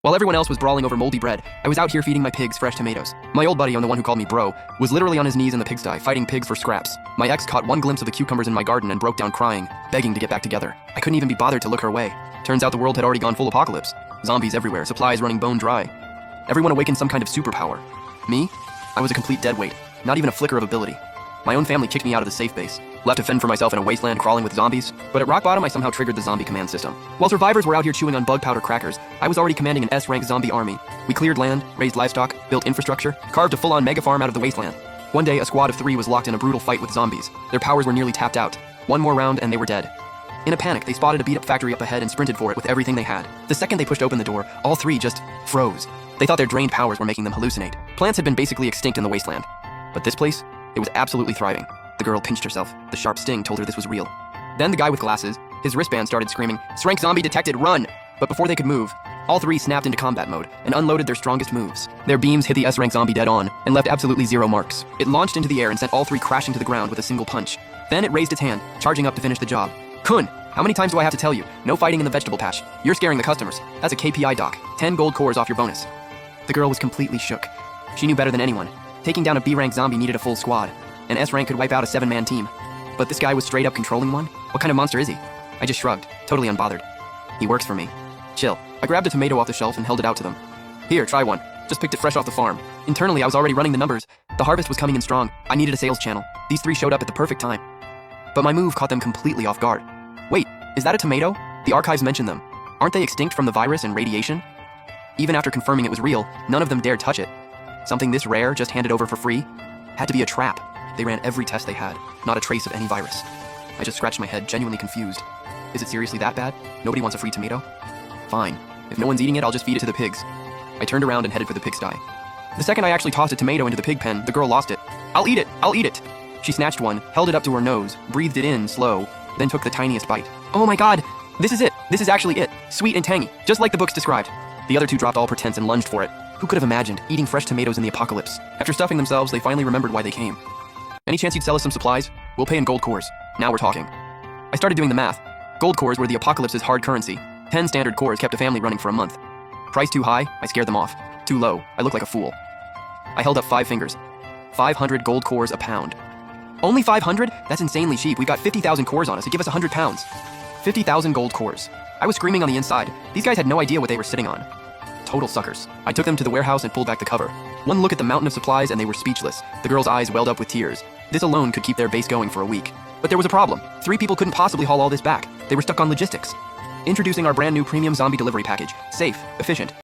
While everyone else was brawling over moldy bread, I was out here feeding my pigs fresh tomatoes. My old buddy, the one who called me bro, was literally on his knees in the pigsty, fighting pigs for scraps. My ex caught one glimpse of the cucumbers in my garden and broke down crying, begging to get back together. I couldn't even be bothered to look her way. Turns out the world had already gone full apocalypse. Zombies everywhere, supplies running bone dry. Everyone awakened some kind of superpower. Me? I was a complete deadweight, not even a flicker of ability. My own family kicked me out of the safe base, left to fend for myself in a wasteland crawling with zombies, but at rock bottom I somehow triggered the zombie command system. While survivors were out here chewing on bug powder crackers, I was already commanding an S-rank zombie army. We cleared land, raised livestock, built infrastructure, carved a full-on mega farm out of the wasteland. One day, a squad of 3 was locked in a brutal fight with zombies. Their powers were nearly tapped out. One more round and they were dead. In a panic, they spotted a beat-up factory up ahead and sprinted for it with everything they had. The second they pushed open the door, all 3 just froze. They thought their drained powers were making them hallucinate. Plants had been basically extinct in the wasteland. But this place, it was absolutely thriving. The girl pinched herself. The sharp sting told her this was real. Then the guy with glasses, his wristband started screaming, "Rank zombie detected, run!" But before they could move, all 3 snapped into combat mode and unloaded their strongest moves. Their beams hit the S-rank zombie dead on and left absolutely 0 marks. It launched into the air and sent all 3 crashing to the ground with a single punch. Then it raised its hand, charging up to finish the job. Khun, how many times do I have to tell you? No fighting in the vegetable patch. You're scaring the customers. That's a KPI doc. 10 gold cores off your bonus. The girl was completely shook. She knew better than anyone. Taking down a B-rank zombie needed a full squad. An S-rank could wipe out a 7-man team. But this guy was straight up controlling one? What kind of monster is he? I just shrugged, totally unbothered. He works for me. Chill. I grabbed a tomato off the shelf and held it out to them. Here, try one. Just picked it fresh off the farm. Internally, I was already running the numbers. The harvest was coming in strong. I needed a sales channel. These 3 showed up at the perfect time. But my move caught them completely off guard. Wait, is that a tomato? The archives mention them. Aren't they extinct from the virus and radiation? Even after confirming it was real, none of them dared touch it. Something this rare, just handed over for free? Had to be a trap. They ran every test they had, not a trace of any virus. I just scratched my head, genuinely confused. Is it seriously that bad? Nobody wants a free tomato? Fine. If no one's eating it, I'll just feed it to the pigs. I turned around and headed for the pigsty. The second I actually tossed a tomato into the pig pen, the girl lost it. I'll eat it! I'll eat it! She snatched one, held it up to her nose, breathed it in slow, then took the tiniest bite. Oh my god! This is it! This is actually it! Sweet and tangy, just like the books described. The other 2 dropped all pretense and lunged for it. Who could have imagined eating fresh tomatoes in the apocalypse? After stuffing themselves, they finally remembered why they came. Any chance you'd sell us some supplies? We'll pay in gold cores. Now we're talking. I started doing the math. Gold cores were the apocalypse's hard currency. 10 standard cores kept a family running for a month. Price too high, I scared them off. Too low, I looked like a fool. I held up 5 fingers. 500 gold cores a pound. Only 500? That's insanely cheap. We've got 50,000 cores on us. It'd give us 100 pounds. 50,000 gold cores. I was screaming on the inside. These guys had no idea what they were sitting on. Total suckers. I took them to the warehouse and pulled back the cover. One look at the mountain of supplies and they were speechless. The girl's eyes welled up with tears. This alone could keep their base going for a week. But there was a problem. 3 people couldn't possibly haul all this back. They were stuck on logistics. Introducing our brand new premium zombie delivery package. Safe, efficient,